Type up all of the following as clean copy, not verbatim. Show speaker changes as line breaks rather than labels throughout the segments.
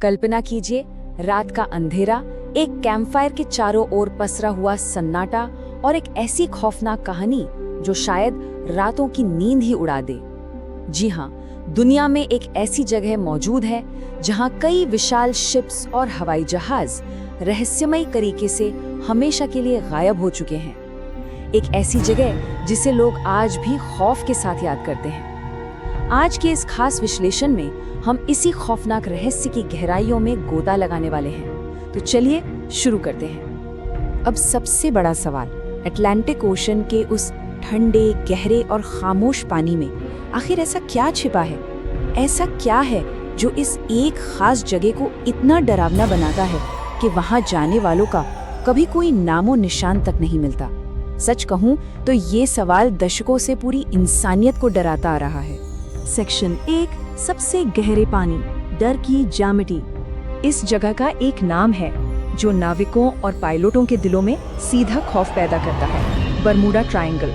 कल्पना कीजिए, रात का अंधेरा, एक कैंपफायर के चारों ओर पसरा हुआ सन्नाटा और एक ऐसी खौफनाक कहानी जो शायद रातों की नींद ही उड़ा दे। जी हाँ, दुनिया में एक ऐसी जगह मौजूद है जहाँ कई विशाल शिप्स और हवाई जहाज रहस्यमयी तरीके से हमेशा के लिए गायब हो चुके हैं। एक ऐसी जगह जिसे लोग आज भी खौफ के साथ याद करते हैं। आज के इस खास विश्लेषण में हम इसी खौफनाक रहस्य की गहराइयों में गोता लगाने वाले हैं। तो चलिए शुरू करते हैं। अब सबसे बड़ा सवाल, अटलांटिक ओशन के उस ठंडे, गहरे और खामोश पानी में आखिर ऐसा क्या छिपा है? ऐसा क्या है जो इस एक खास जगह को इतना डरावना बनाता है कि वहां जाने वालों का कभी कोई नामो निशान तक नहीं मिलता? सच कहूं तो ये सवाल दशकों से पूरी इंसानियत को डराता आ रहा है।
सेक्शन 1, सबसे गहरे पानी, डर की ज्यामिति। इस जगह का एक नाम है जो नाविकों और पायलटों के दिलों में सीधा खौफ पैदा करता है, बरमूडा ट्रायंगल।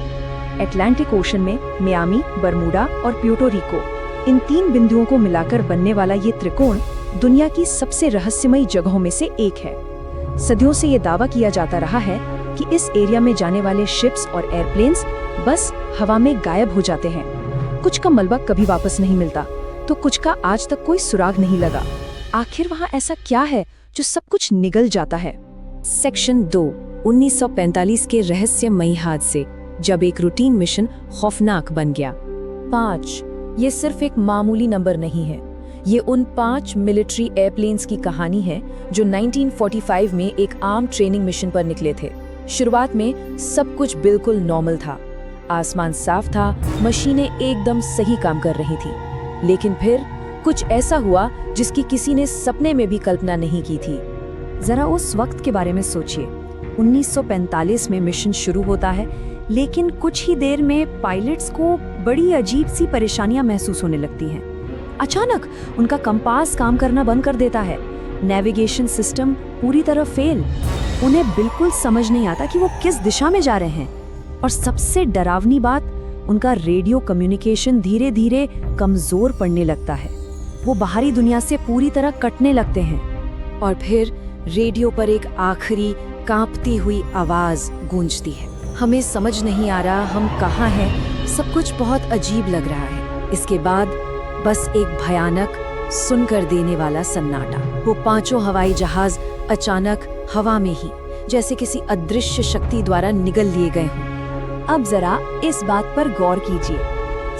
अटलांटिक ओशन में मियामी, बरमूडा और प्यूर्टो रिको, इन 3 बिंदुओं को मिलाकर बनने वाला ये त्रिकोण दुनिया की सबसे रहस्यमयी जगहों में से एक है। सदियों से ये दावा किया जाता रहा है कि इस एरिया में जाने वाले शिप्स और एयरप्लेन्स बस हवा में गायब हो जाते हैं। कुछ का मलबा कभी वापस नहीं मिलता, तो कुछ का आज तक कोई सुराग नहीं लगा। आखिर वहाँ ऐसा क्या है जो सब कुछ निगल जाता है?
सेक्शन 2, 1945 के रहस्यमयी हादसे, जब एक रूटीन मिशन खौफनाक बन गया। 5, ये सिर्फ एक मामूली नंबर नहीं है। ये उन 5 मिलिट्री एयरप्लेन्स की कहानी है जो 1945 में एक आर्म ट्रेनिंग मिशन पर निकले थे। शुरुआत में सब कुछ बिल्कुल नॉर्मल था। आसमान साफ था, मशीनें एकदम सही काम कर रही थी। लेकिन फिर कुछ ऐसा हुआ जिसकी किसी ने सपने में भी कल्पना नहीं की थी।
जरा उस वक्त के बारे में सोचिए। 1945 में मिशन शुरू होता है, लेकिन कुछ ही देर में पायलट्स को बड़ी अजीब सी परेशानियां महसूस होने लगती हैं। अचानक उनका कंपास काम करना बंद कर देता है, नेविगेशन सिस्टम पूरी तरह फेल। उन्हें बिल्कुल समझ नहीं आता कि वो किस दिशा में जा रहे हैं। और सबसे डरावनी बात, उनका रेडियो कम्युनिकेशन धीरे धीरे कमजोर पड़ने लगता है। वो बाहरी दुनिया से पूरी तरह कटने लगते हैं।
और फिर रेडियो पर एक आखिरी कांपती हुई आवाज गूंजती है। हमें समझ नहीं आ रहा हम कहाँ हैं, सब कुछ बहुत अजीब लग रहा है। इसके बाद बस एक भयानक, सुनकर देने वाला सन्नाटा। वो 5 हवाई जहाज अचानक हवा में ही जैसे किसी अदृश्य शक्ति द्वारा निगल लिए गए हों।
अब जरा इस बात पर गौर कीजिए।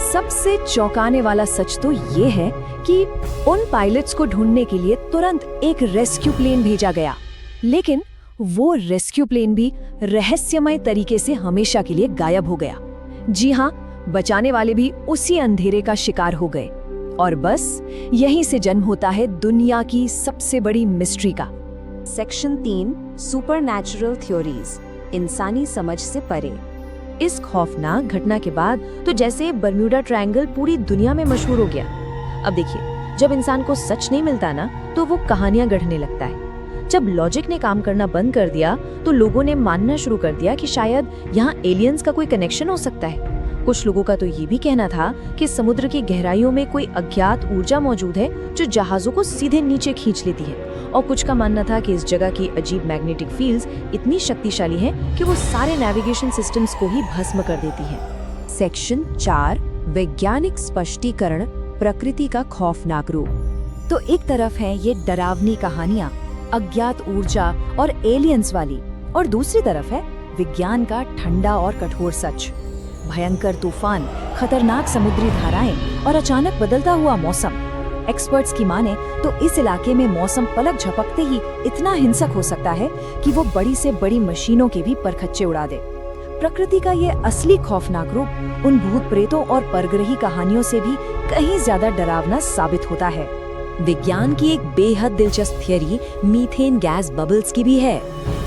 सबसे चौंकाने वाला सच तो ये है कि उन पायलट्स को ढूंढने के लिए तुरंत एक रेस्क्यू प्लेन भेजा गया, लेकिन वो रेस्क्यू प्लेन भी रहस्यमय तरीके से हमेशा के लिए गायब हो गया। जी हाँ, बचाने वाले भी उसी अंधेरे का शिकार हो गए। और बस यहीं से जन्म होता है दुनिया की सबसे बड़ी मिस्ट्री का।
सेक्शन 3, सुपरनैचुरल थ्योरीज, इंसानी समझ से परे।
इस खौफनाक घटना के बाद तो जैसे बरम्यूडा ट्रायंगल पूरी दुनिया में मशहूर हो गया। अब देखिए, जब इंसान को सच नहीं मिलता ना, तो वो कहानियां गढ़ने लगता है। जब लॉजिक ने काम करना बंद कर दिया तो लोगों ने मानना शुरू कर दिया कि शायद यहाँ एलियंस का कोई कनेक्शन हो सकता है। कुछ लोगों का तो ये भी कहना था कि समुद्र की गहराइयों में कोई अज्ञात ऊर्जा मौजूद है जो जहाजों को सीधे नीचे खींच लेती है। और कुछ का मानना था कि इस जगह की अजीब मैग्नेटिक फील्ड्स इतनी शक्तिशाली हैं कि वो सारे नेविगेशन सिस्टम्स को ही भस्म कर देती हैं।
सेक्शन 4, वैज्ञानिक स्पष्टीकरण, प्रकृति का खौफनाक रूप। तो एक तरफ है ये डरावनी कहानियां, अज्ञात ऊर्जा और एलियंस वाली, और दूसरी तरफ है विज्ञान का ठंडा और कठोर सच। भयंकर तूफान, खतरनाक समुद्री धाराएं और अचानक बदलता हुआ मौसम। एक्सपर्ट्स की माने तो इस इलाके में मौसम पलक झपकते ही इतना हिंसक हो सकता है कि वो बड़ी से बड़ी मशीनों के भी परखच्चे उड़ा दे। प्रकृति का ये असली खौफनाक रूप उन भूत प्रेतों और परग्रही कहानियों से भी कहीं ज्यादा डरावना साबित होता है। विज्ञान की एक बेहद दिलचस्प थियरी मीथेन गैस बबल्स की भी है।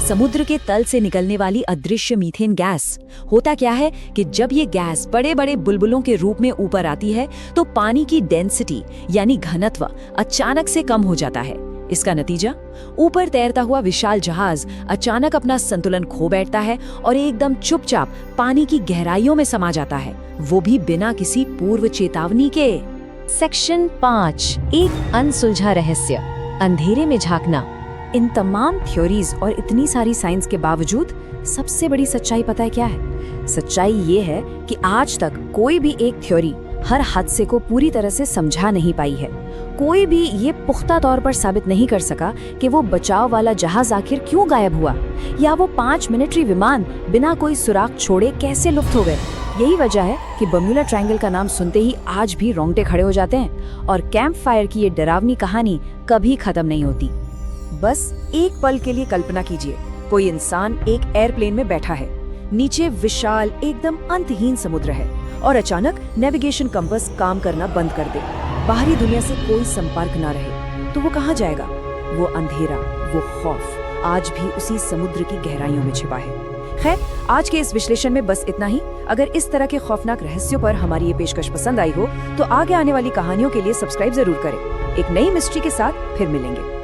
समुद्र के तल से निकलने वाली अदृश्य मीथेन गैस। होता क्या है कि जब ये गैस बड़े बड़े बुलबुलों के रूप में ऊपर आती है तो पानी की डेंसिटी यानी घनत्व अचानक से कम हो जाता है। इसका नतीजा, ऊपर तैरता हुआ विशाल जहाज अचानक अपना संतुलन खो बैठता है और एकदम चुपचाप पानी की गहराइयों में समा जाता है, वो भी बिना किसी पूर्व चेतावनी के।
सेक्शन 5, एक अनसुलझा रहस्य।
अंधेरे में झांकना। इन तमाम थ्योरीज और इतनी सारी साइंस के बावजूद सबसे बड़ी सच्चाई पता है क्या है? सच्चाई ये है कि आज तक कोई भी एक थ्योरी हर हादसे को पूरी तरह से समझा नहीं पाई है। कोई भी ये पुख्ता तौर पर साबित नहीं कर सका कि वो बचाव वाला जहाज आखिर क्यों गायब हुआ, या वो 5 मिलिट्री विमान बिना कोई सुराग छोड़े कैसे लुप्त हो गए। यही वजह है कि बर्म्यूडा ट्रायंगल का नाम सुनते ही आज भी रोंगटे खड़े हो जाते हैं और कैंप फायर की ये डरावनी कहानी कभी खत्म नहीं होती।
बस एक पल के लिए कल्पना कीजिए, कोई इंसान एक एयरप्लेन में बैठा है, नीचे विशाल एकदम अंतहीन समुद्र है और अचानक नेविगेशन कंपास काम करना बंद कर दे, बाहरी दुनिया से कोई संपर्क ना रहे, तो वो कहाँ जाएगा? वो अंधेरा, वो खौफ आज भी उसी समुद्र की गहराइयों में छिपा है। खैर, आज के इस विश्लेषण में बस इतना ही। अगर इस तरह के खौफनाक रहस्यों पर हमारी ये पेशकश पसंद आई हो तो आगे आने वाली कहानियों के लिए सब्सक्राइब जरूर करें। एक नई मिस्ट्री के साथ फिर मिलेंगे।